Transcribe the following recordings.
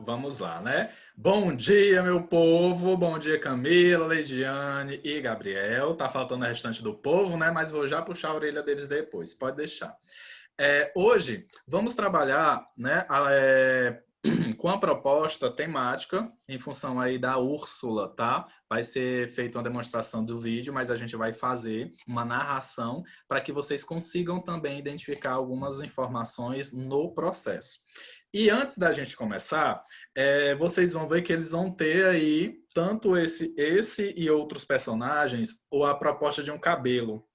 Vamos lá, né? Bom dia, meu povo. Bom dia, Camila, Leidiane e Gabriel. Tá faltando o restante do povo, né? Mas vou já puxar a orelha deles depois. Pode deixar. Hoje vamos trabalhar, né, com a proposta temática em função aí da Úrsula, tá? Vai ser feita uma demonstração do vídeo, mas a gente vai fazer uma narração para que vocês consigam também identificar algumas informações no processo. E antes da gente começar, vocês vão ver que eles vão ter aí tanto esse e outros personagens, ou a proposta de um cabelo,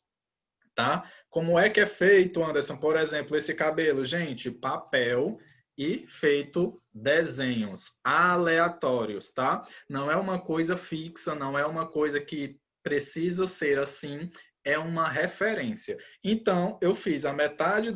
tá? Como é que é feito, Anderson? Por exemplo, esse cabelo, gente, papel e feito desenhos aleatórios, tá? Não é uma coisa fixa, não é uma coisa que precisa ser assim, é uma referência. Então, eu fiz a metade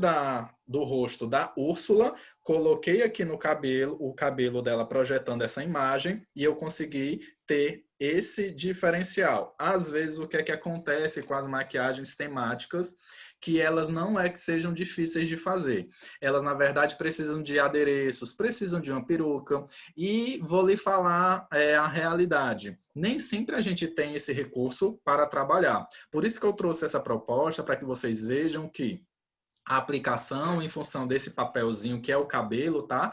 do rosto da Úrsula, coloquei aqui no cabelo, o cabelo dela projetando essa imagem, e eu consegui ter esse diferencial. Às vezes, o que é que acontece com as maquiagens temáticas? Que elas não é que sejam difíceis de fazer. Elas, na verdade, precisam de adereços, precisam de uma peruca. E vou lhe falar a realidade. Nem sempre a gente tem esse recurso para trabalhar. Por isso que eu trouxe essa proposta, para que vocês vejam que a aplicação em função desse papelzinho que é o cabelo, tá?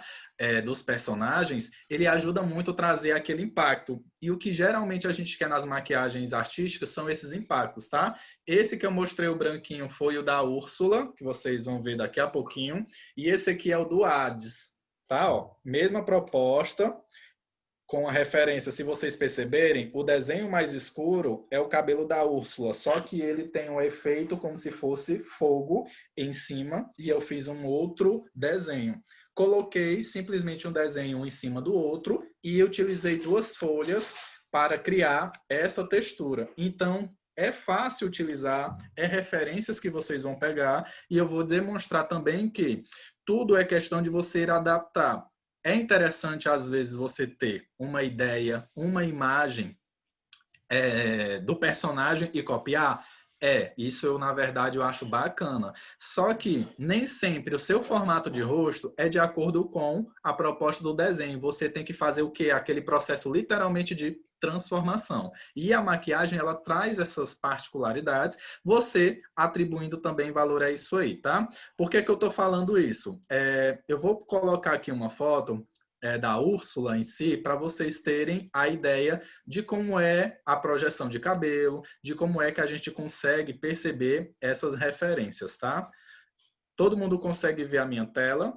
Dos personagens, ele ajuda muito a trazer aquele impacto. E o que geralmente a gente quer nas maquiagens artísticas são esses impactos, tá? Esse que eu mostrei o branquinho foi o da Úrsula, que vocês vão ver daqui a pouquinho. E esse aqui é o do Hades, tá? Ó, mesma proposta, com a referência, se vocês perceberem, o desenho mais escuro é o cabelo da Úrsula, só que ele tem um efeito como se fosse fogo em cima, e eu fiz um outro desenho. Coloquei simplesmente um desenho em cima do outro e utilizei duas folhas para criar essa textura. Então, é fácil utilizar, é referências que vocês vão pegar, e eu vou demonstrar também que tudo é questão de você ir adaptar. É interessante, às vezes, você ter uma ideia, uma imagem do personagem e copiar? Isso eu, na verdade, eu acho bacana. Só que nem sempre o seu formato de rosto é de acordo com a proposta do desenho. Você tem que fazer o quê? Aquele processo literalmente de transformação. E a maquiagem, ela traz essas particularidades, você atribuindo também valor a isso aí, tá? Por que que eu tô falando isso? Eu vou colocar aqui uma foto da Úrsula em si, para vocês terem a ideia de como é a projeção de cabelo, de como é que a gente consegue perceber essas referências, tá? Todo mundo consegue ver a minha tela?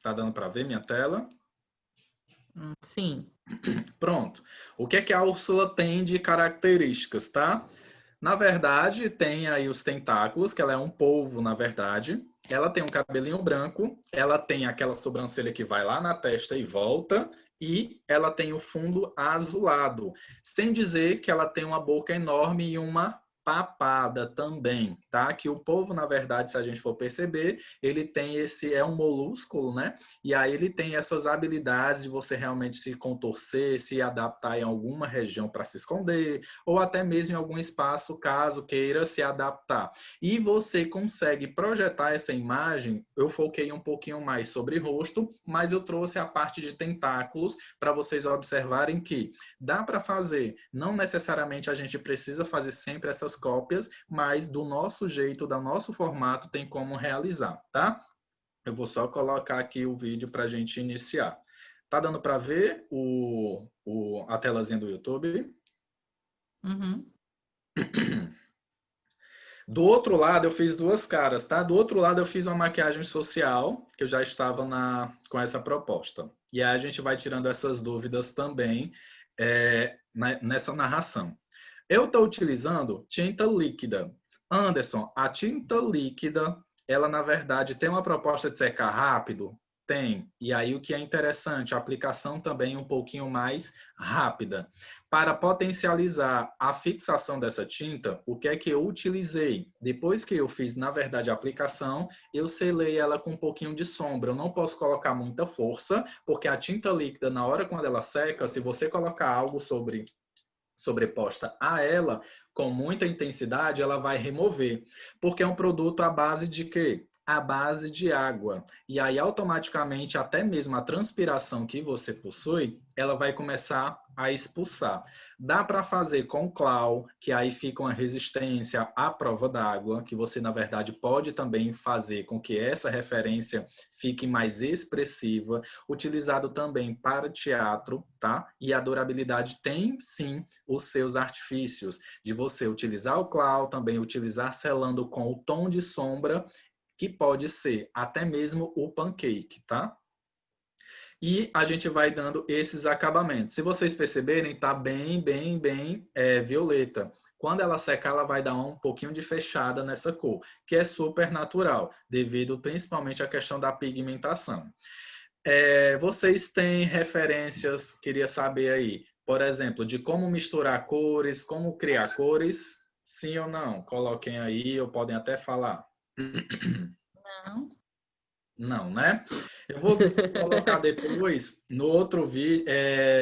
Tá dando para ver minha tela? Sim. Pronto. O que é que a Úrsula tem de características, tá? Na verdade, tem aí os tentáculos, que ela é um polvo, na verdade. Ela tem um cabelinho branco, ela tem aquela sobrancelha que vai lá na testa e volta, e ela tem o fundo azulado. Sem dizer que ela tem uma boca enorme e uma papada também, tá? Que o polvo, na verdade, se a gente for perceber, ele tem é um molúsculo, né? E aí ele tem essas habilidades de você realmente se contorcer, se adaptar em alguma região para se esconder, ou até mesmo em algum espaço, caso queira se adaptar. E você consegue projetar essa imagem. Eu foquei um pouquinho mais sobre rosto, mas eu trouxe a parte de tentáculos para vocês observarem que dá para fazer. Não necessariamente a gente precisa fazer sempre essas cópias, mas do nosso jeito, do nosso formato, tem como realizar, tá? Eu vou só colocar aqui o vídeo para a gente iniciar. Tá dando para ver a telazinha do YouTube? Uhum. Do outro lado, eu fiz duas caras, tá? Do outro lado, eu fiz uma maquiagem social, que eu já estava com essa proposta. E aí a gente vai tirando essas dúvidas também nessa narração. Eu estou utilizando tinta líquida. Anderson, a tinta líquida, ela na verdade tem uma proposta de secar rápido? Tem. E aí o que é interessante, a aplicação também um pouquinho mais rápida. Para potencializar a fixação dessa tinta, o que é que eu utilizei? Depois que eu fiz, na verdade, a aplicação, eu selei ela com um pouquinho de sombra. Eu não posso colocar muita força, porque a tinta líquida, na hora quando ela seca, se você colocar algo sobreposta a ela, com muita intensidade, ela vai remover. Porque é um produto à base de quê? à base de água. E aí, automaticamente, até mesmo a transpiração que você possui, ela vai começar a expulsar. Dá para fazer com clau, que aí fica uma resistência à prova d'água, que você, na verdade, pode também fazer com que essa referência fique mais expressiva. Utilizado também para teatro, tá? E a durabilidade tem, sim, os seus artifícios, de você utilizar o clau, também utilizar selando com o tom de sombra, que pode ser até mesmo o pancake, tá? E a gente vai dando esses acabamentos. Se vocês perceberem, tá bem violeta. Quando ela secar, ela vai dar um pouquinho de fechada nessa cor, que é super natural, devido principalmente à questão da pigmentação. Vocês têm referências, queria saber aí, por exemplo, de como misturar cores, como criar cores? Sim ou não? Coloquem aí, ou podem até falar. Não. Não, né? Eu vou colocar depois no outro vídeo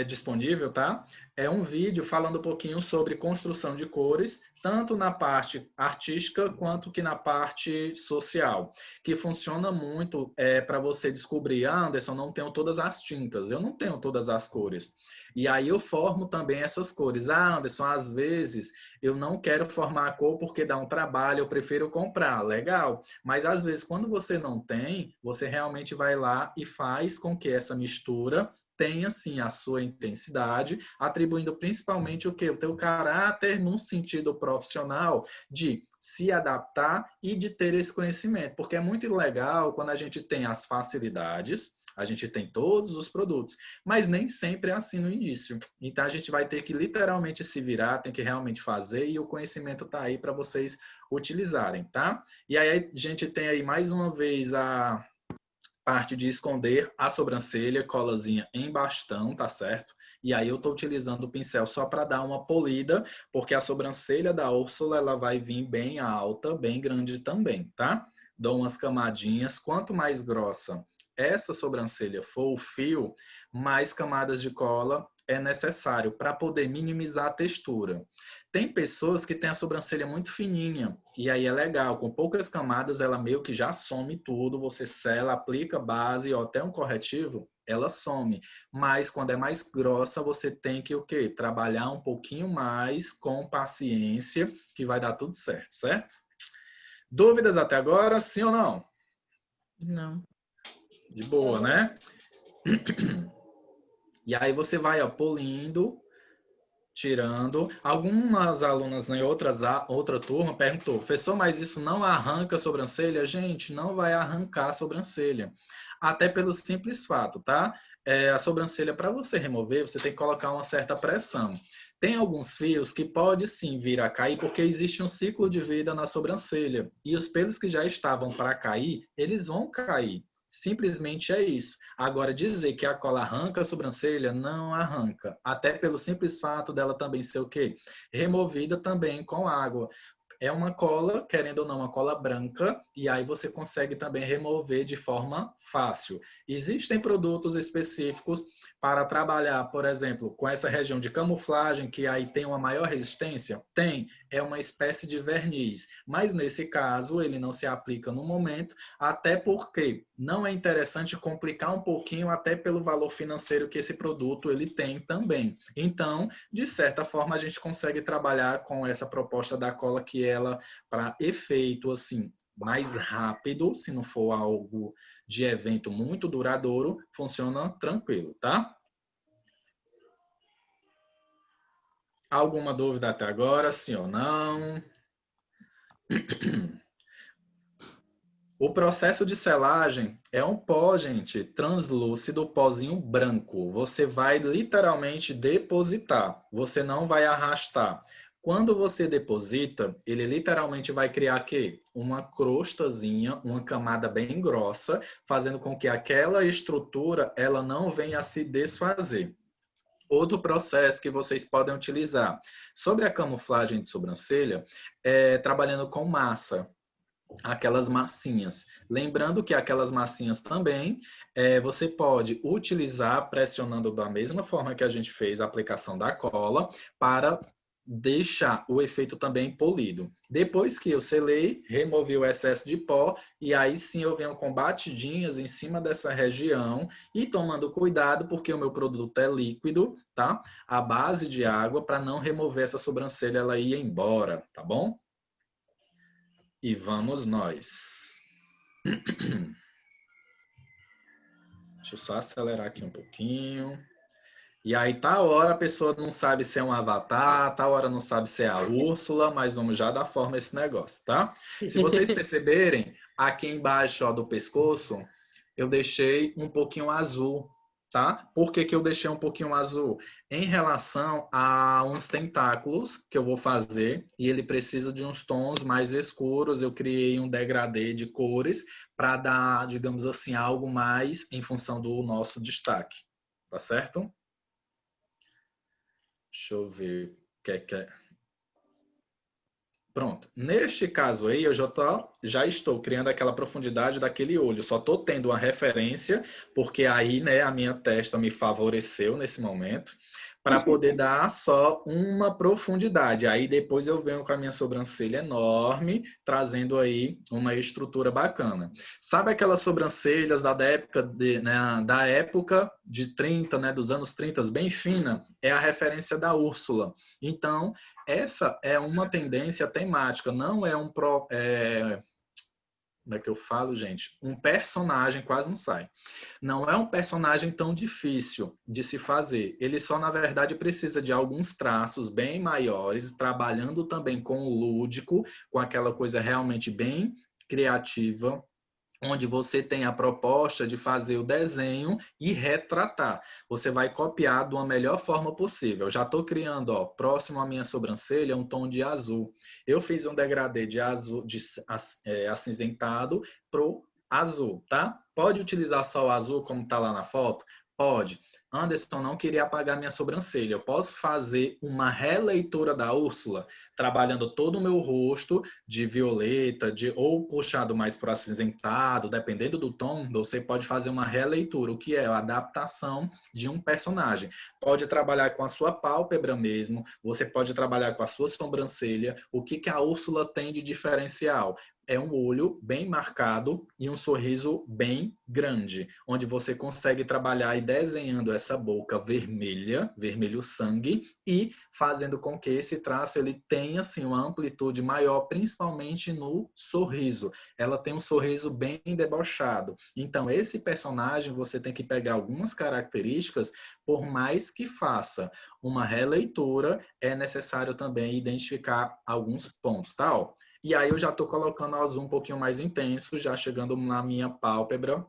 disponível, tá? É um vídeo falando um pouquinho sobre construção de cores, tanto na parte artística quanto que na parte social, que funciona muito para você descobrir, Anderson, não tenho todas as tintas, eu não tenho todas as cores. E aí eu formo também essas cores. Anderson, às vezes eu não quero formar a cor porque dá um trabalho, eu prefiro comprar. Legal. Mas às vezes, quando você não tem, você realmente vai lá e faz com que essa mistura tenha, sim, a sua intensidade, atribuindo principalmente o que? O teu caráter num sentido profissional de se adaptar e de ter esse conhecimento. Porque é muito legal quando a gente tem as facilidades, a gente tem todos os produtos, mas nem sempre é assim no início. Então a gente vai ter que literalmente se virar, tem que realmente fazer e o conhecimento está aí para vocês utilizarem, tá? E aí a gente tem aí mais uma vez a parte de esconder a sobrancelha, colazinha em bastão, tá certo? E aí eu estou utilizando o pincel só para dar uma polida, porque a sobrancelha da Úrsula ela vai vir bem alta, bem grande também, tá? Dou umas camadinhas, quanto mais grossa essa sobrancelha for o fio, mais camadas de cola é necessário para poder minimizar a textura. Tem pessoas que têm a sobrancelha muito fininha, e aí é legal, com poucas camadas ela meio que já some tudo, você sela, aplica base ou até um corretivo, ela some. Mas quando é mais grossa, você tem que o quê? Trabalhar um pouquinho mais com paciência, que vai dar tudo certo, certo? Dúvidas até agora, sim ou não? Não. De boa, né? E aí você vai, ó, polindo, tirando. Algumas alunas em outra turma perguntou, professor, mas isso não arranca a sobrancelha? Gente, não vai arrancar a sobrancelha. Até pelo simples fato, tá? A sobrancelha, para você remover, você tem que colocar uma certa pressão. Tem alguns fios que pode sim vir a cair, porque existe um ciclo de vida na sobrancelha. E os pelos que já estavam para cair, eles vão cair. Simplesmente é isso. Agora, dizer que a cola arranca a sobrancelha, não arranca. Até pelo simples fato dela também ser o quê? Removida também com água. É uma cola, querendo ou não, uma cola branca, e aí você consegue também remover de forma fácil. Existem produtos específicos para trabalhar, por exemplo, com essa região de camuflagem, que aí tem uma maior resistência? Tem, é uma espécie de verniz, mas nesse caso ele não se aplica no momento, até porque não é interessante complicar um pouquinho até pelo valor financeiro que esse produto ele tem também. Então, de certa forma, a gente consegue trabalhar com essa proposta da cola que ela, para efeito assim, mais rápido, se não for algo de evento muito duradouro, funciona tranquilo, tá? Alguma dúvida até agora, sim ou não? O processo de selagem é um pó, gente, translúcido, pozinho branco. Você vai literalmente depositar, você não vai arrastar. Quando você deposita, ele literalmente vai criar quê? Uma crostazinha, uma camada bem grossa, fazendo com que aquela estrutura ela não venha a se desfazer. Outro processo que vocês podem utilizar sobre a camuflagem de sobrancelha é trabalhando com massa, aquelas massinhas. Lembrando que aquelas massinhas também você pode utilizar pressionando da mesma forma que a gente fez a aplicação da cola para deixar o efeito também polido. Depois que eu selei, removi o excesso de pó e aí sim eu venho com batidinhas em cima dessa região e tomando cuidado porque o meu produto é líquido, tá? À base de água para não remover essa sobrancelha, ela ir embora, tá bom? E vamos nós. Deixa eu só acelerar aqui um pouquinho. E aí, tá hora a pessoa não sabe se é um avatar, tá hora não sabe se é a Úrsula, mas vamos já dar forma a esse negócio, tá? Se vocês perceberem, aqui embaixo ó, do pescoço, eu deixei um pouquinho azul, tá? Por que que eu deixei um pouquinho azul? Em relação a uns tentáculos que eu vou fazer, e ele precisa de uns tons mais escuros, eu criei um degradê de cores para dar, digamos assim, algo mais em função do nosso destaque, tá certo? Deixa eu ver o que é. Pronto. Neste caso aí, eu já estou criando aquela profundidade daquele olho. Só estou tendo uma referência, porque aí, né, a minha testa me favoreceu nesse momento, para poder dar só uma profundidade. Aí depois eu venho com a minha sobrancelha enorme, trazendo aí uma estrutura bacana. Sabe aquelas sobrancelhas da época de 30, né, dos anos 30, bem fina? É a referência da Úrsula. Então, essa é uma tendência temática, não é como é que eu falo, gente? Um personagem, quase não sai. Não é um personagem tão difícil de se fazer. Ele só, na verdade, precisa de alguns traços bem maiores, trabalhando também com o lúdico, com aquela coisa realmente bem criativa, onde você tem a proposta de fazer o desenho e retratar. Você vai copiar de uma melhor forma possível. Eu já estou criando, ó, próximo à minha sobrancelha, um tom de azul. Eu fiz um degradê de azul, acinzentado pro azul, tá? Pode utilizar só o azul como está lá na foto? Pode. Anderson, não queria apagar minha sobrancelha. Eu posso fazer uma releitura da Úrsula, trabalhando todo o meu rosto de violeta, ou puxado mais para acinzentado, dependendo do tom, você pode fazer uma releitura, o que é a adaptação de um personagem. Pode trabalhar com a sua pálpebra mesmo, você pode trabalhar com a sua sobrancelha. O que que a Úrsula tem de diferencial? É um olho bem marcado e um sorriso bem grande, onde você consegue trabalhar e desenhando essa boca vermelha, vermelho sangue, e fazendo com que esse traço ele tenha assim uma amplitude maior, principalmente no sorriso. Ela tem um sorriso bem debochado. Então, esse personagem você tem que pegar algumas características, por mais que faça uma releitura, é necessário também identificar alguns pontos, tá? Ó. E aí eu já estou colocando o azul um pouquinho mais intenso, já chegando na minha pálpebra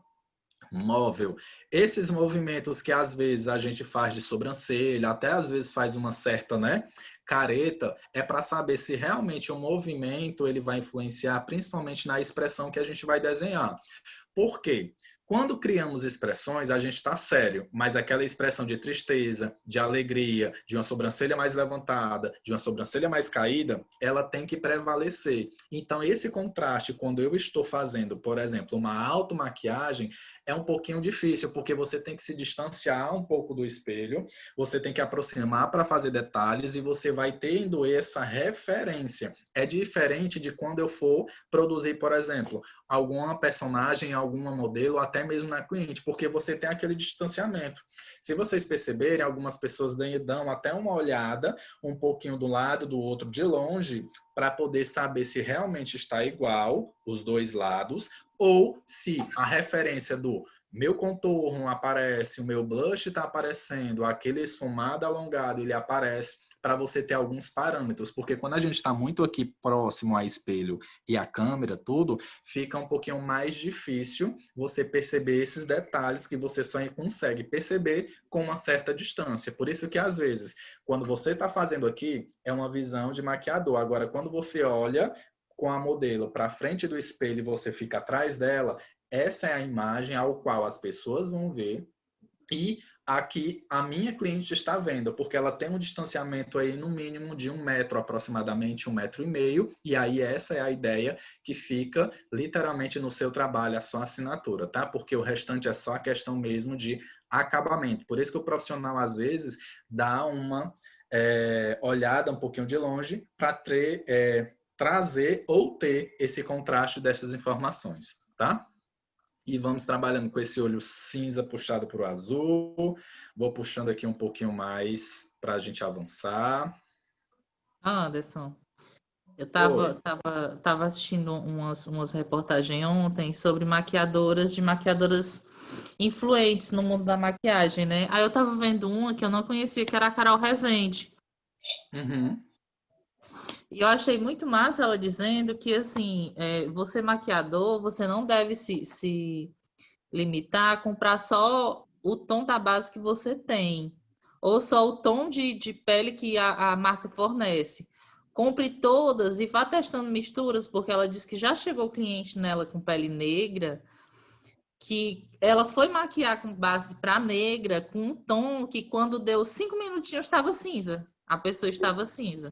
móvel. Esses movimentos que às vezes a gente faz de sobrancelha, até às vezes faz uma certa, né, careta, é para saber se realmente o movimento ele vai influenciar principalmente na expressão que a gente vai desenhar. Por quê? Quando criamos expressões, a gente está sério, mas aquela expressão de tristeza, de alegria, de uma sobrancelha mais levantada, de uma sobrancelha mais caída, ela tem que prevalecer. Então, esse contraste, quando eu estou fazendo, por exemplo, uma automaquiagem, é um pouquinho difícil, porque você tem que se distanciar um pouco do espelho, você tem que aproximar para fazer detalhes e você vai tendo essa referência. É diferente de quando eu for produzir, por exemplo, alguma personagem, alguma modelo, até mesmo na cliente, porque você tem aquele distanciamento. Se vocês perceberem, algumas pessoas dão até uma olhada um pouquinho do lado, do outro, de longe, para poder saber se realmente está igual os dois lados, ou se a referência do meu contorno aparece, o meu blush está aparecendo, aquele esfumado alongado, ele aparece, para você ter alguns parâmetros, porque quando a gente está muito aqui próximo ao espelho e a câmera, tudo, fica um pouquinho mais difícil você perceber esses detalhes que você só consegue perceber com uma certa distância. Por isso que, às vezes, quando você está fazendo aqui, é uma visão de maquiador. Agora, quando você olha com a modelo para frente do espelho e você fica atrás dela, essa é a imagem ao qual as pessoas vão ver e aqui a minha cliente está vendo, porque ela tem um distanciamento aí no mínimo de 1 metro, aproximadamente 1,5 metros, e aí essa é a ideia que fica literalmente no seu trabalho, a sua assinatura, tá? Porque o restante é só a questão mesmo de acabamento. Por isso que o profissional, às vezes, dá uma olhada um pouquinho de longe para trazer ou ter esse contraste dessas informações, tá? E vamos trabalhando com esse olho cinza puxado para o azul. Vou puxando aqui um pouquinho mais para a gente avançar. Anderson, eu Oi. tava assistindo umas reportagens ontem sobre maquiadoras influentes no mundo da maquiagem, né? Aí eu tava vendo uma que eu não conhecia, que era a Carol Rezende. Uhum. E eu achei muito massa ela dizendo que, assim, você maquiador, você não deve se limitar a comprar só o tom da base que você tem, ou só o tom de pele que a marca fornece. Compre todas e vá testando misturas, porque ela disse que já chegou cliente nela com pele negra, que ela foi maquiar com base para negra, com um tom que quando deu 5 minutinhos estava cinza. A pessoa estava cinza.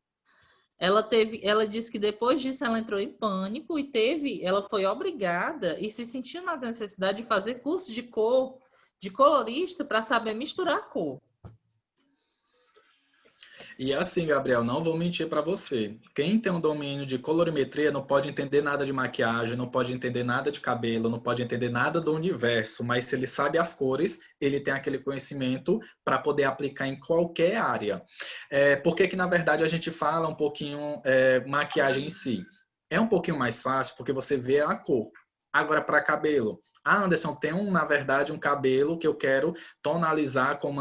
Ela disse que depois disso ela entrou em pânico e ela foi obrigada e se sentiu na necessidade de fazer curso de cor, de colorista para saber misturar cor. E assim, Gabriel, não vou mentir para você. Quem tem um domínio de colorimetria não pode entender nada de maquiagem, não pode entender nada de cabelo, não pode entender nada do universo, mas se ele sabe as cores, ele tem aquele conhecimento para poder aplicar em qualquer área. Por que que, na verdade, a gente fala um pouquinho maquiagem em si? É um pouquinho mais fácil porque você vê a cor. Agora, para cabelo. Ah, Anderson, tem na verdade, um cabelo que eu quero tonalizar com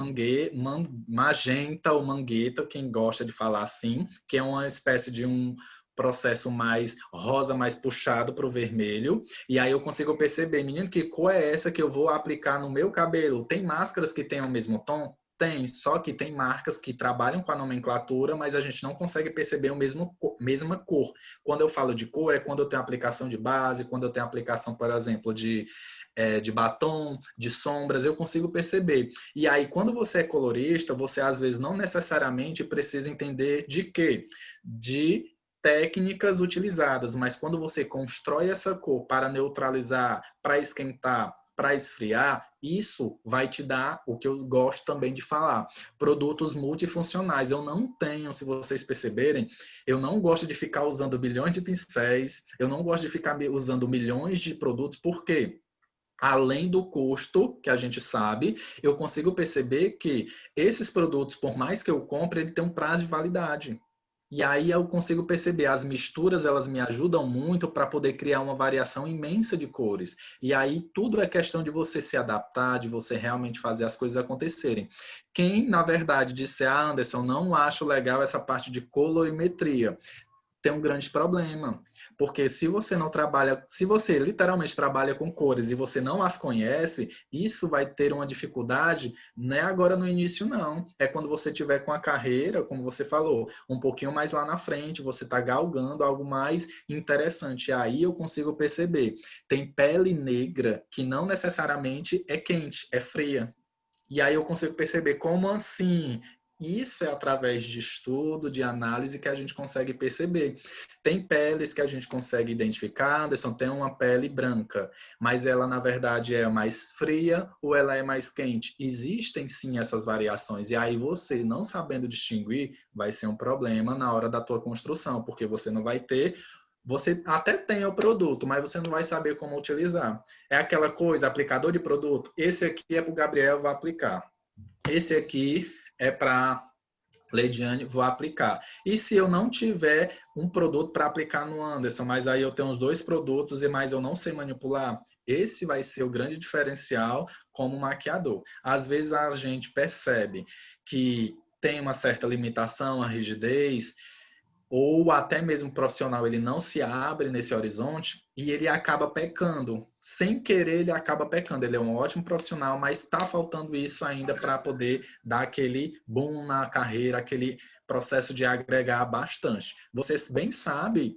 magenta ou mangueta, quem gosta de falar assim, que é uma espécie de um processo mais rosa, mais puxado para o vermelho. E aí eu consigo perceber, menino, que cor é essa que eu vou aplicar no meu cabelo? Tem máscaras que têm o mesmo tom? Tem, só que tem marcas que trabalham com a nomenclatura, mas a gente não consegue perceber a mesma cor. Quando eu falo de cor, é quando eu tenho aplicação de base, quando eu tenho aplicação, por exemplo, de batom, de sombras, eu consigo perceber. E aí, quando você é colorista, você às vezes não necessariamente precisa entender de quê? De técnicas utilizadas, mas quando você constrói essa cor para neutralizar, para esquentar, para esfriar, isso vai te dar o que eu gosto também de falar, produtos multifuncionais. Eu não tenho, se vocês perceberem, eu não gosto de ficar usando bilhões de pincéis, eu não gosto de ficar usando milhões de produtos, por quê? Além do custo, que a gente sabe, eu consigo perceber que esses produtos, por mais que eu compre, ele tem um prazo de validade. E aí eu consigo perceber, as misturas, elas me ajudam muito para poder criar uma variação imensa de cores. E aí tudo é questão de você se adaptar, de você realmente fazer as coisas acontecerem. Quem, na verdade, disser, ah, Anderson, não acho legal essa parte de colorimetria, tem um grande problema, porque se você não trabalha, se você literalmente trabalha com cores e você não as conhece, isso vai ter uma dificuldade, não é agora no início não, é quando você tiver com a carreira, como você falou, um pouquinho mais lá na frente, você está galgando algo mais interessante, aí eu consigo perceber, tem pele negra que não necessariamente é quente, é fria, e aí eu consigo perceber como assim. Isso é através de estudo, de análise que a gente consegue perceber. Tem peles que a gente consegue identificar, Anderson, tem uma pele branca, mas ela na verdade é mais fria ou ela é mais quente. Existem sim essas variações e aí você não sabendo distinguir vai ser um problema na hora da tua construção, porque você não vai ter, você até tem o produto, mas você não vai saber como utilizar. É aquela coisa, aplicador de produto, esse aqui é para o Gabriel, vou aplicar. Esse aqui é para Leidiane, vou aplicar. E se eu não tiver um produto para aplicar no Anderson, mas aí eu tenho os dois produtos e mais eu não sei manipular, esse vai ser o grande diferencial como maquiador. Às vezes a gente percebe que tem uma certa limitação, a rigidez, ou até mesmo profissional, ele não se abre nesse horizonte e ele acaba pecando. Sem querer, ele acaba pecando. Ele é um ótimo profissional, mas está faltando isso ainda para poder dar aquele boom na carreira, aquele processo de agregar bastante. Você bem sabe,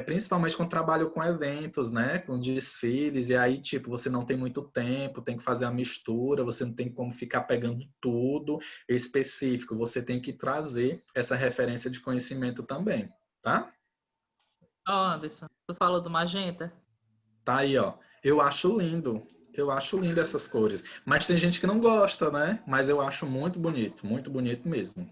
principalmente quando trabalho com eventos, né, com desfiles, e aí, tipo, você não tem muito tempo, tem que fazer a mistura, você não tem como ficar pegando tudo específico, você tem que trazer essa referência de conhecimento também, tá? Ó, Anderson, tu falou do magenta? Tá aí, ó. Eu acho lindo. Eu acho lindo essas cores. Mas tem gente que não gosta, né? Mas eu acho muito bonito mesmo.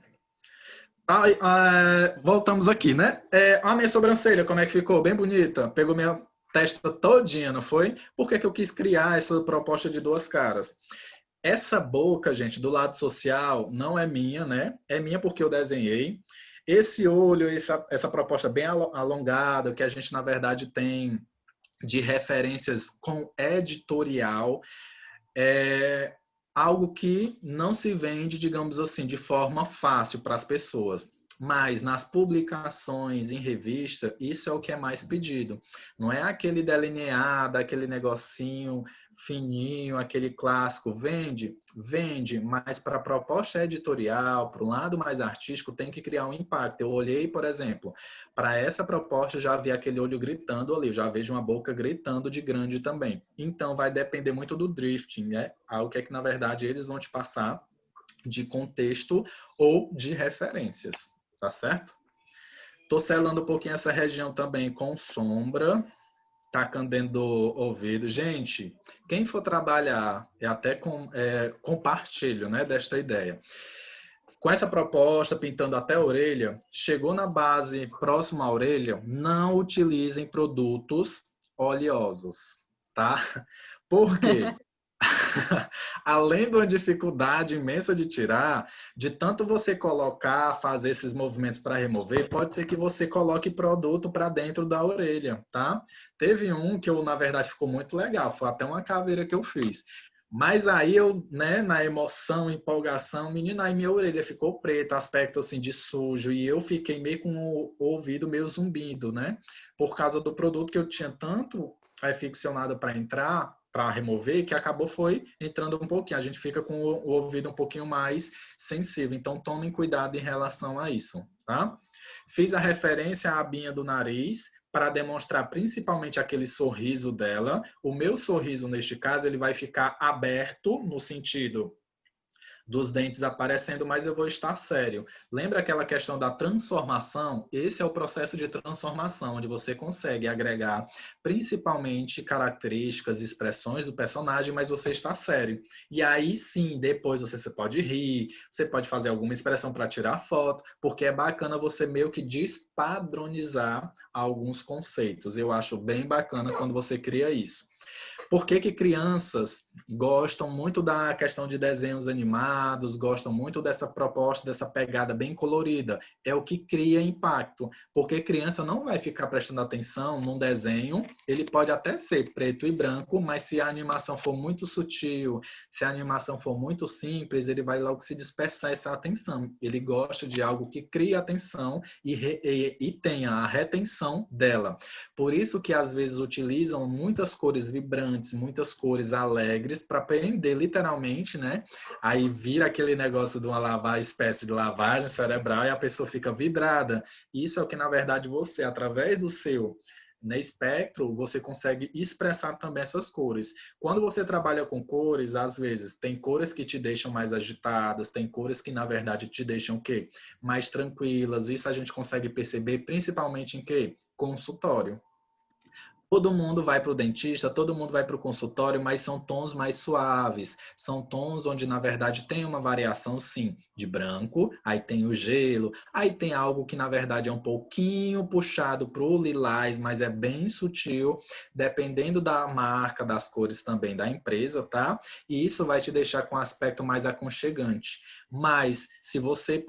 Voltamos aqui, né? A minha sobrancelha, como é que ficou? Bem bonita. Pegou minha testa todinha, não foi? Por que que eu quis criar essa proposta de duas caras? Essa boca, gente, do lado social, não é minha, né? É minha porque eu desenhei. Esse olho, essa proposta bem alongada, que a gente, na verdade, tem de referências com editorial, é algo que não se vende, digamos assim, de forma fácil para as pessoas. Mas nas publicações, em revista, isso é o que é mais pedido. Não é aquele delineado, aquele negocinho fininho, aquele clássico. Vende, vende, mas para a proposta editorial, para o lado mais artístico, tem que criar um impacto. Eu olhei, por exemplo, para essa proposta, já vi aquele olho gritando ali, já vejo uma boca gritando de grande também. Então, vai depender muito do drifting, né? Algo que é que, na verdade, eles vão te passar de contexto ou de referências, tá certo? Tô selando um pouquinho essa região também com sombra, tacando dentro do ouvido. Gente, quem for trabalhar, compartilho, né, desta ideia. Com essa proposta, pintando até a orelha, chegou na base próxima à orelha, não utilizem produtos oleosos, tá? Por quê? Além de uma dificuldade imensa de tirar, de tanto você colocar, fazer esses movimentos para remover, pode ser que você coloque produto para dentro da orelha, tá? Teve um que eu, na verdade, ficou muito legal, foi até uma caveira que eu fiz. Mas aí eu, né, na emoção, empolgação, menina, aí minha orelha ficou preta, aspecto assim de sujo, e eu fiquei meio com o ouvido meio zumbido, né? Por causa do produto que eu tinha tanto aficionado para entrar, para remover, que acabou foi entrando um pouquinho. A gente fica com o ouvido um pouquinho mais sensível. Então, tomem cuidado em relação a isso, tá? Fiz a referência à abinha do nariz para demonstrar principalmente aquele sorriso dela. O meu sorriso, neste caso, ele vai ficar aberto no sentido dos dentes aparecendo, mas eu vou estar sério. Lembra aquela questão da transformação? Esse é o processo de transformação, onde você consegue agregar principalmente características, expressões do personagem, mas você está sério. E aí sim, depois você pode rir, você pode fazer alguma expressão para tirar foto, porque é bacana você meio que despadronizar alguns conceitos. Eu acho bem bacana quando você cria isso. Por que que crianças gostam muito da questão de desenhos animados, gostam muito dessa proposta, dessa pegada bem colorida? É o que cria impacto. Porque criança não vai ficar prestando atenção num desenho, ele pode até ser preto e branco, mas se a animação for muito sutil, se a animação for muito simples, ele vai logo se dispersar essa atenção. Ele gosta de algo que cria atenção e tenha a retenção dela. Por isso que às vezes utilizam muitas cores vibrantes, muitas cores alegres para prender literalmente, né? Aí vira aquele negócio de uma espécie de lavagem cerebral e a pessoa fica vidrada. Isso é o que na verdade você, através do seu espectro, você consegue expressar também essas cores. Quando você trabalha com cores, às vezes tem cores que te deixam mais agitadas, tem cores que na verdade te deixam o quê? Mais tranquilas. Isso a gente consegue perceber principalmente em quê? Consultório. Todo mundo vai para o dentista, todo mundo vai para o consultório, mas são tons mais suaves. São tons onde, na verdade, tem uma variação, sim, de branco, aí tem o gelo, aí tem algo que, na verdade, é um pouquinho puxado para o lilás, mas é bem sutil, dependendo da marca, das cores também da empresa, tá? E isso vai te deixar com um aspecto mais aconchegante. Mas, se você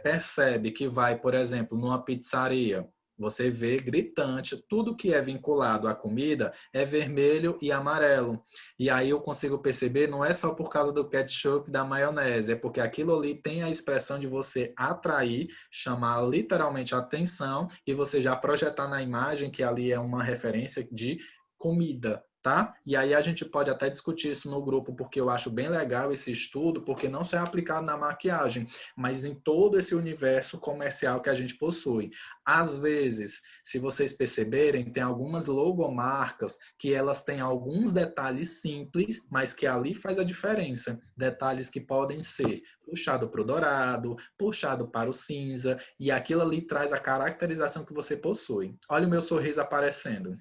percebe que vai, por exemplo, numa pizzaria, você vê gritante, tudo que é vinculado à comida é vermelho e amarelo. E aí eu consigo perceber, não é só por causa do ketchup e da maionese, é porque aquilo ali tem a expressão de você atrair, chamar literalmente a atenção e você já projetar na imagem que ali é uma referência de comida, tá? E aí a gente pode até discutir isso no grupo, porque eu acho bem legal esse estudo, porque não só é aplicado na maquiagem, mas em todo esse universo comercial que a gente possui. Às vezes, se vocês perceberem, tem algumas logomarcas que elas têm alguns detalhes simples, mas que ali faz a diferença. Detalhes que podem ser puxado para o dourado, puxado para o cinza, e aquilo ali traz a caracterização que você possui. Olha o meu sorriso aparecendo.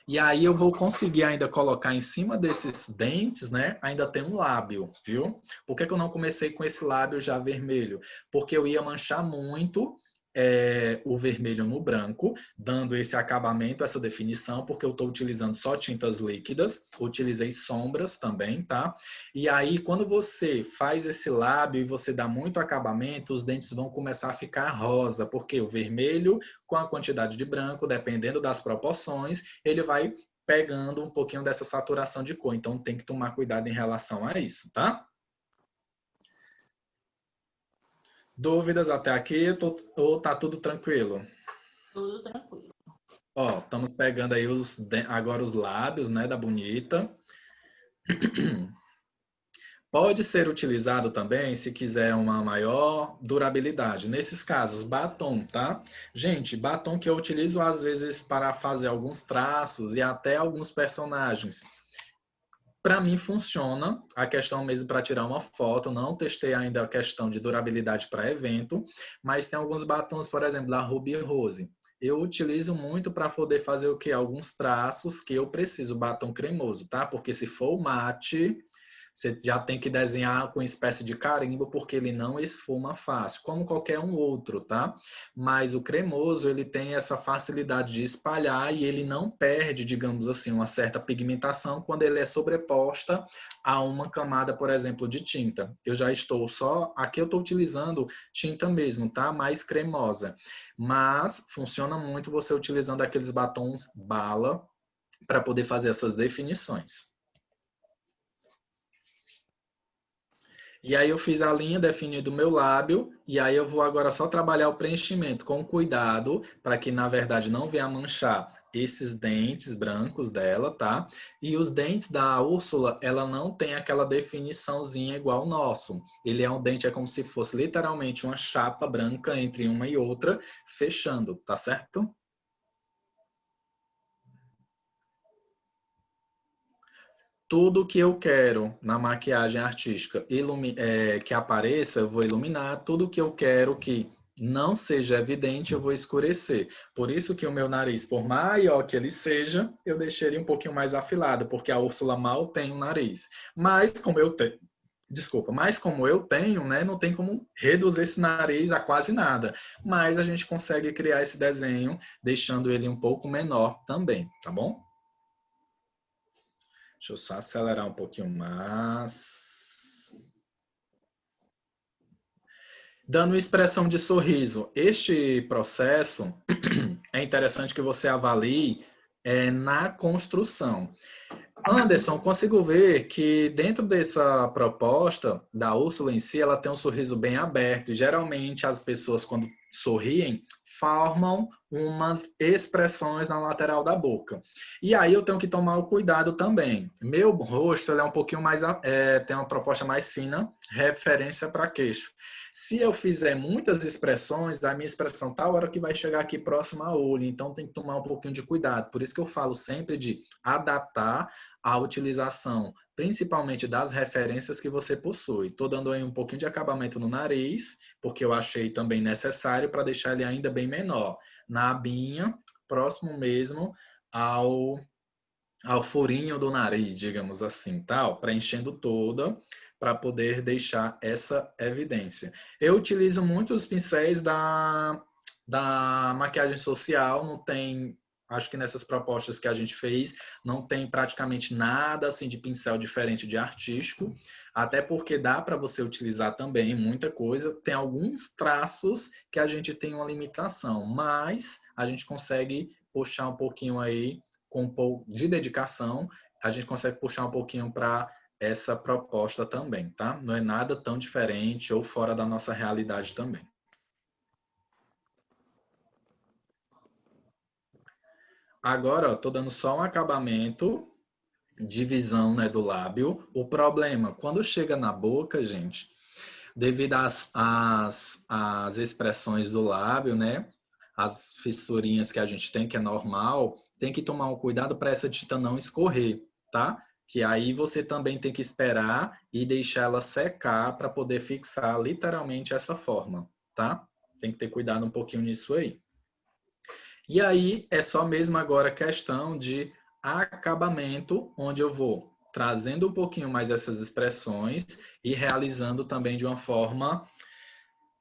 E aí eu vou conseguir ainda colocar em cima desses dentes, né? Ainda tem um lábio, viu? Por que que eu não comecei com esse lábio já vermelho? Porque eu ia manchar muito o vermelho no branco, dando esse acabamento, essa definição, porque eu estou utilizando só tintas líquidas, utilizei sombras também, tá? E aí, quando você faz esse lábio e você dá muito acabamento, os dentes vão começar a ficar rosa, porque o vermelho, com a quantidade de branco, dependendo das proporções, ele vai pegando um pouquinho dessa saturação de cor. Então, tem que tomar cuidado em relação a isso, tá? Dúvidas até aqui ou tá tudo tranquilo? Tudo tranquilo. Ó, estamos pegando aí agora os lábios, né, da bonita. Pode ser utilizado também se quiser uma maior durabilidade. Nesses casos, batom, tá? Gente, batom que eu utilizo às vezes para fazer alguns traços e até alguns personagens. Para mim funciona a questão mesmo para tirar uma foto. Não testei ainda a questão de durabilidade para evento, mas tem alguns batons, por exemplo, da Ruby Rose. Eu utilizo muito para poder fazer o que? Alguns traços que eu preciso, batom cremoso, tá? Porque se for mate, você já tem que desenhar com espécie de carimbo, porque ele não esfuma fácil, como qualquer um outro, tá? Mas o cremoso, ele tem essa facilidade de espalhar e ele não perde, digamos assim, uma certa pigmentação quando ele é sobreposta a uma camada, por exemplo, de tinta. Eu já estou só... Aqui eu estou utilizando tinta mesmo, tá? Mais cremosa. Mas funciona muito você utilizando aqueles batons bala para poder fazer essas definições. E aí eu fiz a linha definindo o meu lábio, e aí eu vou agora só trabalhar o preenchimento com cuidado, para que na verdade não venha manchar esses dentes brancos dela, tá? E os dentes da Úrsula, ela não tem aquela definiçãozinha igual o nosso. Ele é um dente, é como se fosse literalmente uma chapa branca entre uma e outra, fechando, tá certo? Tudo que eu quero na maquiagem artística que apareça, eu vou iluminar. Tudo que eu quero que não seja evidente, eu vou escurecer. Por isso que o meu nariz, por maior que ele seja, eu deixei ele um pouquinho mais afilado, porque a Úrsula mal tem um nariz. Mas como eu tenho, desculpa, mas como eu tenho, né, não tem como reduzir esse nariz a quase nada. Mas a gente consegue criar esse desenho deixando ele um pouco menor também, tá bom? Deixa eu só acelerar um pouquinho mais. Dando expressão de sorriso. Este processo é interessante que você avalie na construção. Anderson, consigo ver que dentro dessa proposta da Úrsula em si, ela tem um sorriso bem aberto. E geralmente as pessoas, quando sorriem, formam umas expressões na lateral da boca. E aí eu tenho que tomar o cuidado também. Meu rosto ele é um pouquinho mais, tem uma proposta mais fina, referência para queixo. Se eu fizer muitas expressões, a minha expressão tá a hora que vai chegar aqui próximo ao olho, então tem que tomar um pouquinho de cuidado. Por isso que eu falo sempre de adaptar a utilização, principalmente das referências que você possui. Estou dando aí um pouquinho de acabamento no nariz, porque eu achei também necessário para deixar ele ainda bem menor. Na abinha, próximo mesmo ao furinho do nariz, digamos assim, tal, preenchendo toda para poder deixar essa evidência. Eu utilizo muito os pincéis da maquiagem social, não tem, acho que nessas propostas que a gente fez, não tem praticamente nada assim de pincel diferente de artístico, até porque dá para você utilizar também muita coisa, tem alguns traços que a gente tem uma limitação, mas a gente consegue puxar um pouquinho aí com um pouco de dedicação, a gente consegue puxar um pouquinho para essa proposta também, tá? Não é nada tão diferente ou fora da nossa realidade também. Agora, estou dando só um acabamento, divisão, né, do lábio. O problema, quando chega na boca, gente, devido às expressões do lábio, né, as fissurinhas que a gente tem, que é normal, tem que tomar um cuidado para essa tinta não escorrer, tá? Que aí você também tem que esperar e deixar ela secar para poder fixar literalmente essa forma, tá? Tem que ter cuidado um pouquinho nisso aí. E aí é só mesmo agora questão de acabamento, onde eu vou trazendo um pouquinho mais essas expressões e realizando também de uma forma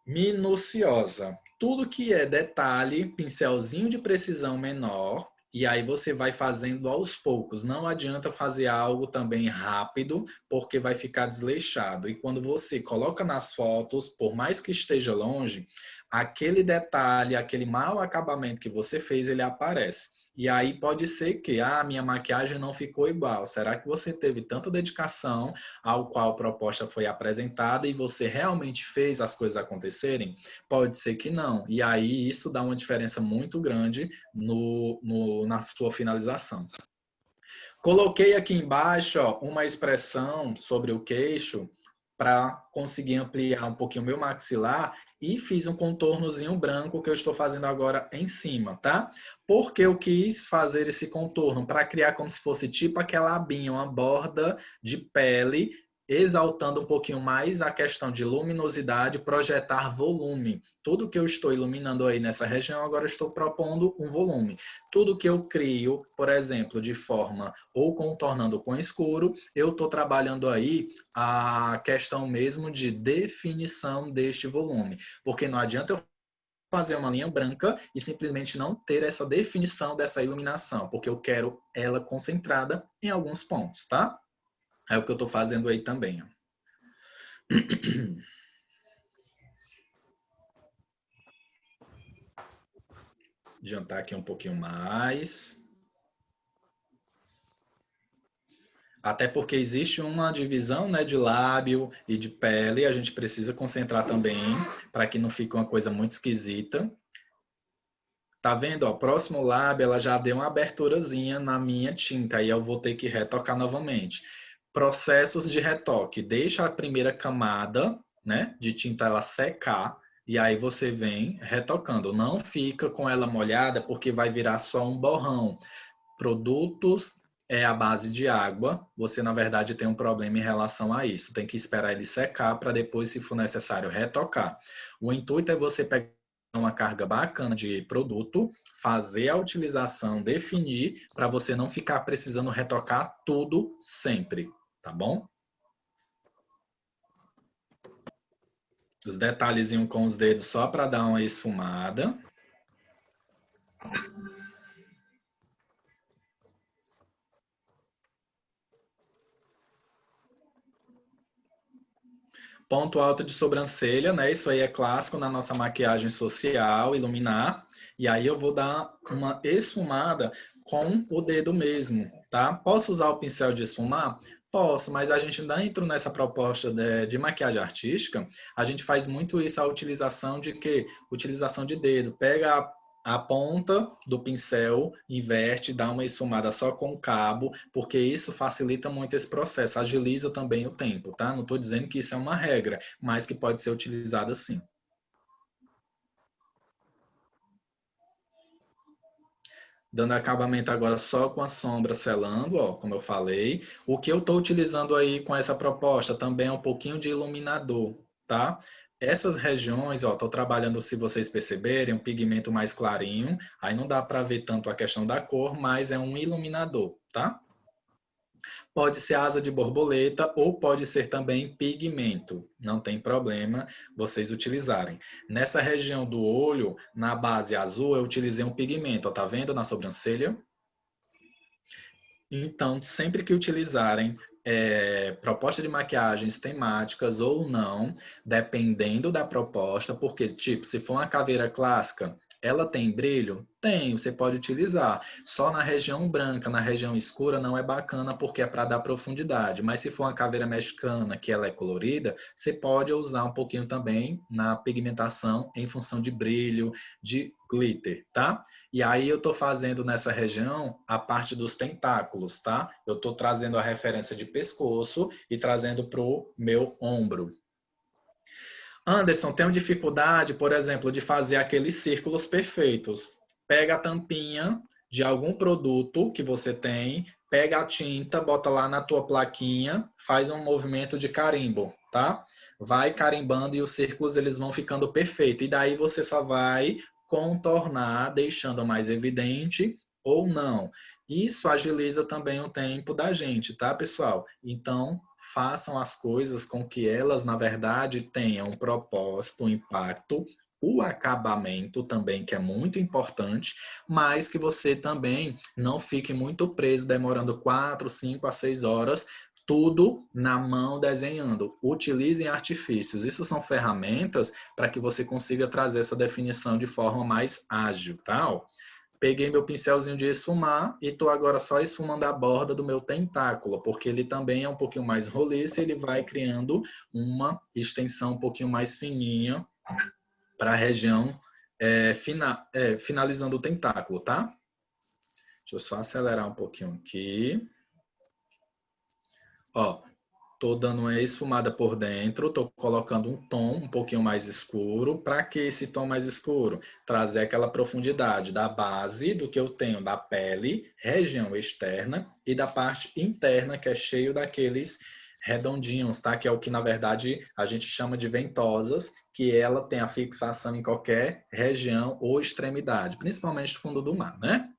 minuciosa. Tudo que é detalhe, pincelzinho de precisão menor, e aí você vai fazendo aos poucos. Não adianta fazer algo também rápido, porque vai ficar desleixado. E quando você coloca nas fotos, por mais que esteja longe, aquele detalhe, aquele mau acabamento que você fez, ele aparece. E aí pode ser que minha maquiagem não ficou igual. Será que você teve tanta dedicação ao qual a proposta foi apresentada e você realmente fez as coisas acontecerem? Pode ser que não. E aí isso dá uma diferença muito grande na sua finalização. Coloquei aqui embaixo uma expressão sobre o queixo para conseguir ampliar um pouquinho o meu maxilar e fiz um contornozinho branco que eu estou fazendo agora em cima, tá? Porque eu quis fazer esse contorno para criar como se fosse tipo aquela abinha, uma borda de pele, exaltando um pouquinho mais a questão de luminosidade, projetar volume. Tudo que eu estou iluminando aí nessa região, agora eu estou propondo um volume. Tudo que eu crio, por exemplo, de forma ou contornando com escuro, eu estou trabalhando aí a questão mesmo de definição deste volume. Porque não adianta eu fazer uma linha branca e simplesmente não ter essa definição dessa iluminação, porque eu quero ela concentrada em alguns pontos, tá? É o que eu estou fazendo aí também. Adiantar aqui um pouquinho mais. Até porque existe uma divisão, né, de lábio e de pele, a gente precisa concentrar também, para que não fique uma coisa muito esquisita. Tá vendo? Ó, próximo lábio, ela já deu uma aberturazinha na minha tinta, aí eu vou ter que retocar novamente. Processos de retoque. Deixa a primeira camada, né, de tinta ela secar, e aí você vem retocando. Não fica com ela molhada, porque vai virar só um borrão. Produtos é a base de água, você na verdade tem um problema em relação a isso. Tem que esperar ele secar para depois, se for necessário, retocar. O intuito é você pegar uma carga bacana de produto, fazer a utilização, definir, para você não ficar precisando retocar tudo sempre, tá bom? Os detalhezinhos com os dedos só para dar uma esfumada. Ponto alto de sobrancelha, né? Isso aí é clássico na nossa maquiagem social, iluminar. E aí eu vou dar uma esfumada com o dedo mesmo, tá? Posso usar o pincel de esfumar? Posso, mas a gente ainda entra nessa proposta de maquiagem artística, a gente faz muito isso, a utilização de quê? Utilização de dedo. Pega a ponta do pincel, inverte, dá uma esfumada só com o cabo, porque isso facilita muito esse processo, agiliza também o tempo, tá? Não estou dizendo que isso é uma regra, mas que pode ser utilizada sim. Dando acabamento agora só com a sombra selando, ó, como eu falei. O que eu estou utilizando aí com essa proposta também é um pouquinho de iluminador, tá? Essas regiões, ó, estou trabalhando, se vocês perceberem, um pigmento mais clarinho. Aí não dá para ver tanto a questão da cor, mas é um iluminador, tá? Pode ser asa de borboleta ou pode ser também pigmento. Não tem problema vocês utilizarem. Nessa região do olho, na base azul, eu utilizei um pigmento. Ó, tá vendo na sobrancelha? Então, sempre que utilizarem proposta de maquiagens temáticas ou não, dependendo da proposta, porque, tipo, se for uma caveira clássica, ela tem brilho? Tem, você pode utilizar. Só na região branca, na região escura, não é bacana porque é para dar profundidade. Mas se for uma caveira mexicana, que ela é colorida, você pode usar um pouquinho também na pigmentação em função de brilho, de glitter, tá? E aí eu tô fazendo nessa região a parte dos tentáculos, tá? Eu tô trazendo a referência de pescoço e trazendo pro meu ombro. Anderson, tenho dificuldade, por exemplo, de fazer aqueles círculos perfeitos. Pega a tampinha de algum produto que você tem, pega a tinta, bota lá na tua plaquinha, faz um movimento de carimbo, tá? Vai carimbando e os círculos eles vão ficando perfeitos. E daí você só vai contornar, deixando mais evidente ou não. Isso agiliza também o tempo da gente, tá, pessoal? Então, façam as coisas com que elas, na verdade, tenham um propósito, um impacto, o acabamento também, que é muito importante, mas que você também não fique muito preso, demorando 4, 5 a 6 horas, tudo na mão desenhando. Utilizem artifícios. Isso são ferramentas para que você consiga trazer essa definição de forma mais ágil, tá? Peguei meu pincelzinho de esfumar e estou agora só esfumando a borda do meu tentáculo, porque ele também é um pouquinho mais roliço e ele vai criando uma extensão um pouquinho mais fininha para a região finalizando o tentáculo, tá? Deixa eu só acelerar um pouquinho aqui. Ó, tô dando uma esfumada por dentro, tô colocando um tom um pouquinho mais escuro. Para que esse tom mais escuro? Trazer aquela profundidade da base do que eu tenho da pele, região externa, e da parte interna, que é cheio daqueles redondinhos, tá? Que é o que, na verdade, a gente chama de ventosas, que ela tem a fixação em qualquer região ou extremidade, principalmente no fundo do mar, né?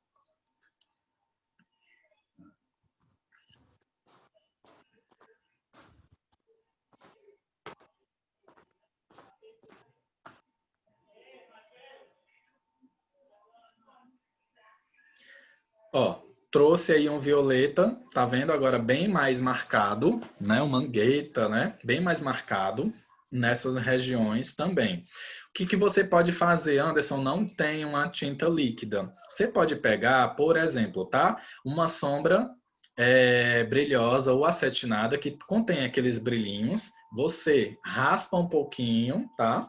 Ó, trouxe aí um violeta, tá vendo agora bem mais marcado, né? Um mangueta, né? Bem mais marcado nessas regiões também. O que que você pode fazer, Anderson? Não tem uma tinta líquida. Você pode pegar, por exemplo, tá? Uma sombra brilhosa ou acetinada que contém aqueles brilhinhos. Você raspa um pouquinho, tá?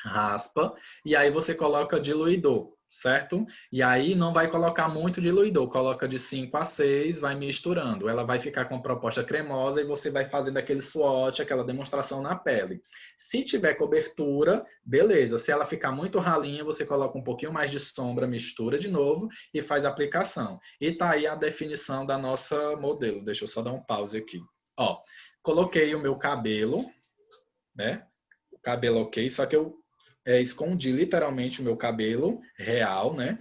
Raspa, e aí você coloca diluidor, certo? E aí não vai colocar muito diluidor, coloca de 5 a 6, vai misturando. Ela vai ficar com a proposta cremosa e você vai fazendo aquele swatch, aquela demonstração na pele. Se tiver cobertura, beleza. Se ela ficar muito ralinha, você coloca um pouquinho mais de sombra, mistura de novo e faz a aplicação. E tá aí a definição da nossa modelo. Deixa eu só dar um pause aqui. Ó, coloquei o meu cabelo, né? O cabelo ok, só que eu escondi literalmente o meu cabelo real, né?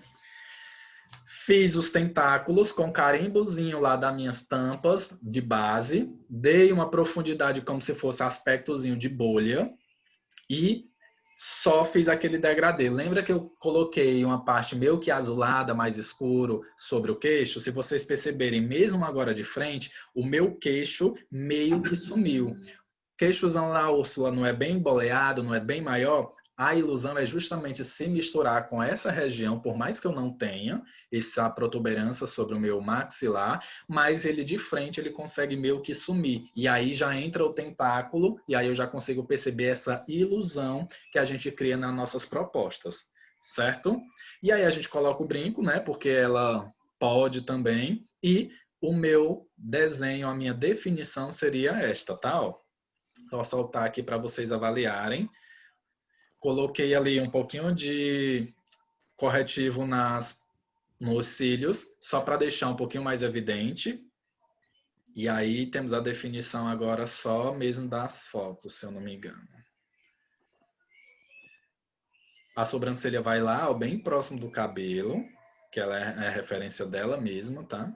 Fiz os tentáculos com carimbozinho lá das minhas tampas de base, dei uma profundidade como se fosse aspectozinho de bolha e só fiz aquele degradê. Lembra que eu coloquei uma parte meio que azulada, mais escuro, sobre o queixo? Se vocês perceberem, mesmo agora de frente, o meu queixo meio que sumiu. Queixozão lá, Úrsula, não é bem boleado, não é bem maior? A ilusão é justamente se misturar com essa região, por mais que eu não tenha essa protuberância sobre o meu maxilar, mas ele de frente ele consegue meio que sumir. E aí já entra o tentáculo, e aí eu já consigo perceber essa ilusão que a gente cria nas nossas propostas, certo? E aí a gente coloca o brinco, né? Porque ela pode também. E o meu desenho, a minha definição seria esta, tá? Ó. Vou soltar aqui para vocês avaliarem. Coloquei ali um pouquinho de corretivo nos cílios, só para deixar um pouquinho mais evidente. E aí temos a definição agora só mesmo das fotos, se eu não me engano. A sobrancelha vai lá, ó, bem próximo do cabelo, que ela é a referência dela mesma, tá?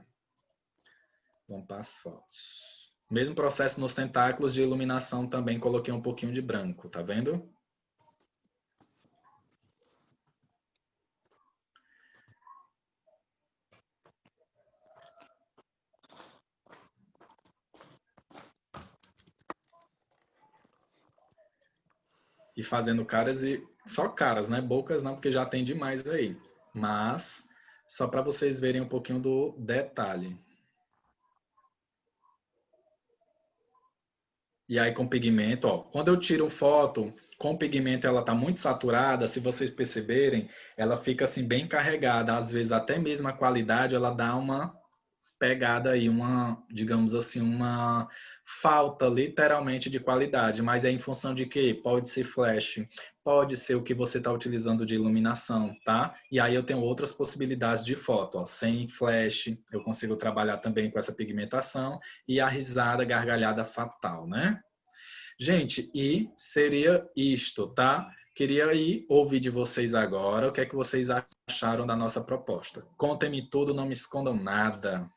Vamos para as fotos. Mesmo processo nos tentáculos de iluminação também coloquei um pouquinho de branco, tá vendo? E fazendo caras e só caras, né? Bocas não, porque já tem demais aí. Mas só para vocês verem um pouquinho do detalhe. E aí com pigmento, ó, quando eu tiro foto com pigmento, ela tá muito saturada, se vocês perceberem, ela fica assim bem carregada, às vezes até mesmo a qualidade ela dá uma pegada aí, uma, digamos assim, uma falta literalmente de qualidade, mas é em função de quê? Pode ser flash, pode ser o que você está utilizando de iluminação, tá? E aí eu tenho outras possibilidades de foto, ó, sem flash, eu consigo trabalhar também com essa pigmentação e a risada gargalhada fatal, né? Gente, e seria isto, tá? Queria aí ouvir de vocês agora o que é que vocês acharam da nossa proposta. Contem-me tudo, não me escondam nada.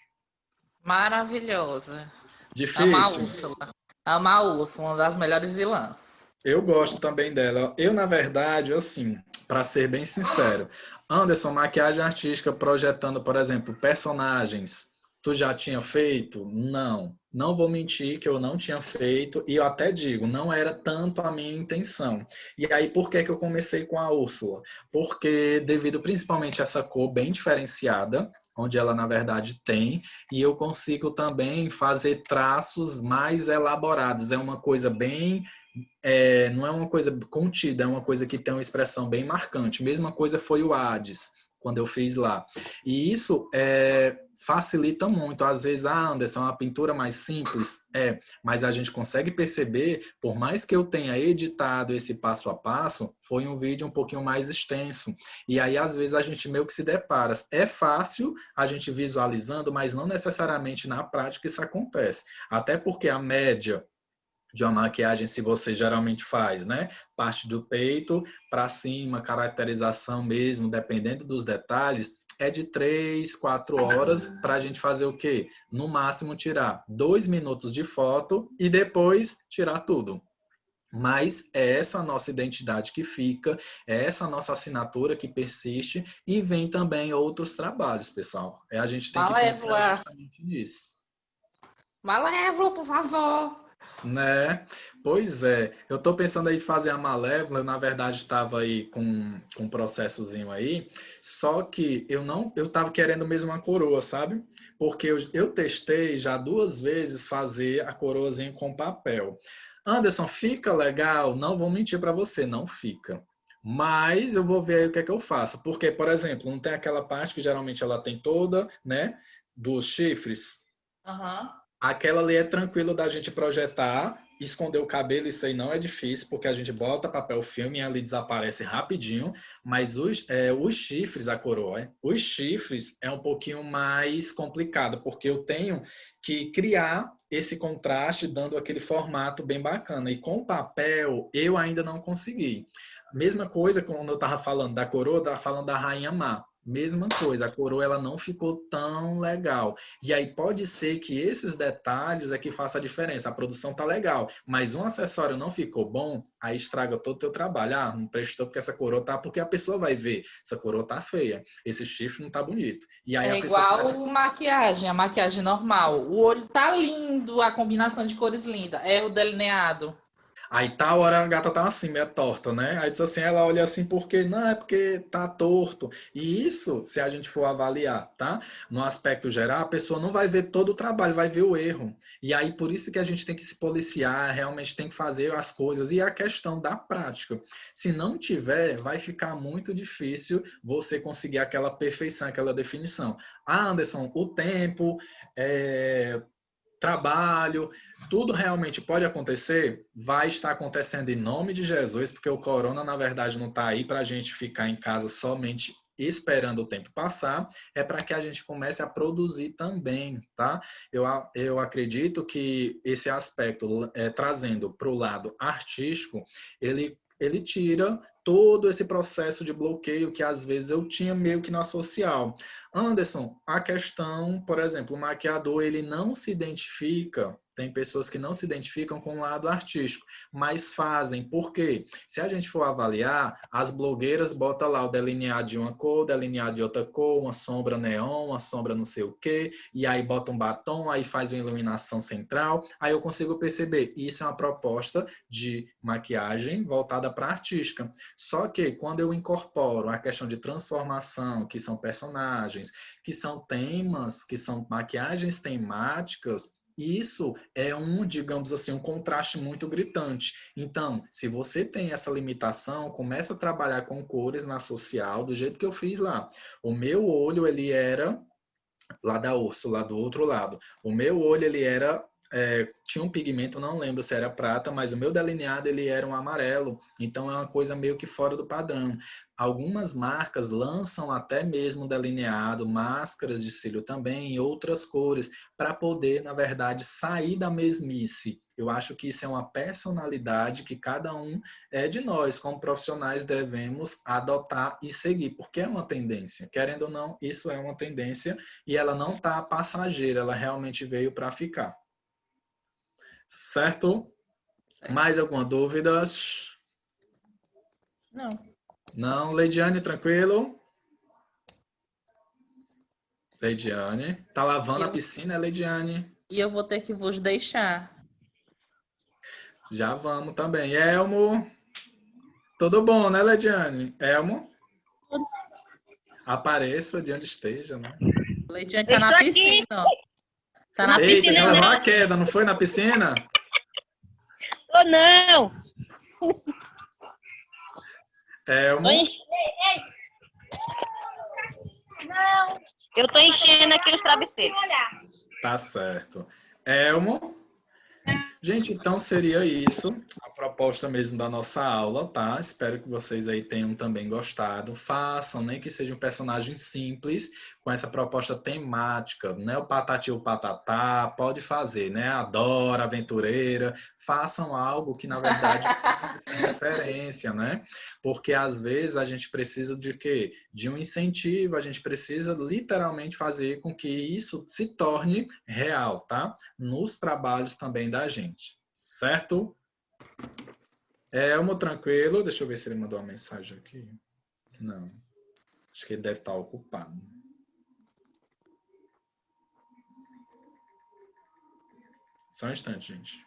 Maravilhosa. Amo a Difícil? Úrsula. Amo a Úrsula, uma das melhores vilãs. Eu gosto também dela. Eu, na verdade, assim, para ser bem sincero, Anderson, maquiagem artística projetando, por exemplo, personagens, tu já tinha feito? Não. Não vou mentir que eu não tinha feito, e eu até digo, não era tanto a minha intenção. E aí, por que que eu comecei com a Úrsula? Porque devido principalmente a essa cor bem diferenciada, onde ela na verdade tem, e eu consigo também fazer traços mais elaborados. É uma coisa bem não é uma coisa contida, é uma coisa que tem uma expressão bem marcante. Mesma coisa foi o Hades, quando eu fiz lá. E isso facilita muito. Às vezes, Anderson, é uma pintura mais simples, mas a gente consegue perceber, por mais que eu tenha editado esse passo a passo, foi um vídeo um pouquinho mais extenso. E aí, às vezes, a gente meio que se depara. É fácil a gente visualizando, mas não necessariamente na prática isso acontece. Até porque a média de uma maquiagem, se você geralmente faz, né? Parte do peito para cima, caracterização mesmo, dependendo dos detalhes, é de 3, 4 horas para a gente fazer o quê? No máximo tirar 2 minutos de foto e depois tirar tudo. Mas é essa nossa identidade que fica, é essa nossa assinatura que persiste e vem também outros trabalhos, pessoal. A gente tem que pensar Malévola. justamente nisso. Malévola, por favor. Né? Pois é, eu tô pensando aí em fazer a Malévola, eu na verdade estava aí com um processozinho aí, só que eu tava querendo mesmo uma coroa, sabe? Porque eu testei já 2 vezes fazer a coroazinha com papel. Anderson, fica legal? Não vou mentir para você, não fica. Mas eu vou ver aí o que é que eu faço. Porque, por exemplo, não tem aquela parte que geralmente ela tem toda, né? Dos chifres. Aham. Aquela ali é tranquilo da gente projetar, esconder o cabelo, isso aí não é difícil, porque a gente bota papel filme e ali desaparece rapidinho, mas os chifres, a coroa, os chifres é um pouquinho mais complicado, porque eu tenho que criar esse contraste, dando aquele formato bem bacana. E com o papel, eu ainda não consegui. Mesma coisa quando eu estava falando da coroa, eu estava falando da Rainha Má. Mesma coisa, a coroa ela não ficou tão legal. E aí pode ser que esses detalhes é que faça a diferença. A produção tá legal, mas um acessório não ficou bom, aí estraga todo o teu trabalho. Ah, não prestou porque essa coroa tá, porque a pessoa vai ver, essa coroa tá feia, esse chifre não tá bonito. E aí a É pessoa começa. igual maquiagem, a maquiagem normal. O olho tá lindo, a combinação de cores linda. É o delineado. Aí tal hora a gata tá assim, meio torta, né? Aí diz assim, ela olha assim, porque não, é porque tá torto. E isso, se a gente for avaliar, tá? No aspecto geral, a pessoa não vai ver todo o trabalho, vai ver o erro. E aí, por isso que a gente tem que se policiar, realmente tem que fazer as coisas. E a questão da prática. Se não tiver, vai ficar muito difícil você conseguir aquela perfeição, aquela definição. Ah, Anderson, o tempo, trabalho, tudo realmente pode acontecer, vai estar acontecendo em nome de Jesus, porque o corona, na verdade, não está aí para a gente ficar em casa somente esperando o tempo passar, é para que a gente comece a produzir também, tá? Eu acredito que esse aspecto, trazendo para o lado artístico, ele tira todo esse processo de bloqueio que às vezes eu tinha meio que na social. Anderson, a questão, por exemplo, o maquiador, ele não se identifica, tem pessoas que não se identificam com o lado artístico, mas fazem. Por quê? Se a gente for avaliar, as blogueiras botam lá o delineado de uma cor, delineado de outra cor, uma sombra neon, uma sombra não sei o quê, e aí bota um batom, aí faz uma iluminação central, aí eu consigo perceber, isso é uma proposta de maquiagem voltada para a artística. Só que quando eu incorporo a questão de transformação, que são personagens, que são temas, que são maquiagens temáticas, isso é digamos assim, um contraste muito gritante. Então, se você tem essa limitação, começa a trabalhar com cores na social, do jeito que eu fiz lá. O meu olho, ele era lá da Úrsula, do outro lado. O meu olho, ele era tinha um pigmento, não lembro se era prata, mas o meu delineado ele era um amarelo, então é uma coisa meio que fora do padrão. Algumas marcas lançam até mesmo delineado, máscaras de cílio também, em outras cores, para poder, na verdade, sair da mesmice. Eu acho que isso é uma personalidade que cada um de nós, como profissionais, devemos adotar e seguir, porque é uma tendência. Querendo ou não, isso é uma tendência e ela não está passageira, ela realmente veio para ficar. Certo? Mais alguma dúvida? Não. Não, Leidiane, tranquilo? Leidiane, tá lavando a piscina, Leidiane? E eu vou ter que vos deixar. Já vamos também. Elmo, tudo bom, né, Leidiane? Elmo, apareça de onde esteja, né? Leidiane tá na piscina, ó. Tá na Eita, piscina. já levou uma queda, não foi na piscina? Tô não! Elmo, Não! Eu tô enchendo aqui os travesseiros. tá certo. Elmo, gente, então seria isso, a proposta mesmo da nossa aula, tá? Espero que vocês aí tenham também gostado. Façam, nem que seja um personagem simples, com essa proposta temática, né? O patati ou patatá, pode fazer, né? Adora, aventureira, façam algo que, na verdade, tenha essa referência, né? Porque, às vezes, a gente precisa de quê? De um incentivo, a gente precisa literalmente fazer com que isso se torne real, tá? Nos trabalhos também da gente, certo? Elmo, tranquilo. Deixa eu ver se ele mandou uma mensagem aqui. Não. Acho que ele deve estar ocupado. Só um instante, gente.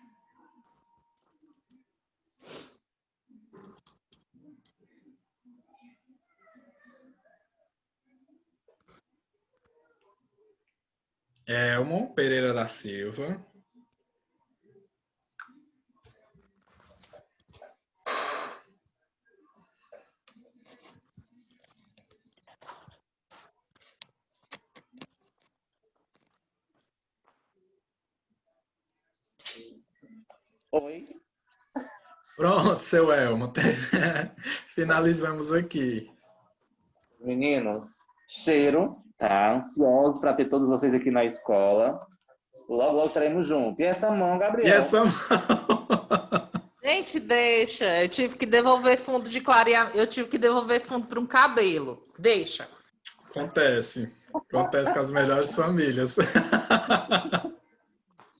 Elmo Pereira da Silva. Oi. Pronto, seu Elmo. Finalizamos aqui. Meninos, cheiro, tá? Ansioso para ter todos vocês aqui na escola. Logo, logo estaremos juntos. E essa mão, E Gabriel? essa mão? Gente, deixa. Eu tive que devolver fundo de clareamento. Eu tive que devolver fundo para um cabelo. Deixa. Acontece. Acontece com as melhores famílias.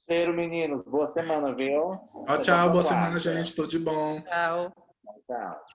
Cheiro, meninos. Boa semana, viu? Tchau, tchau. Boa semana, gente. Tudo de bom. Tchau. Tchau.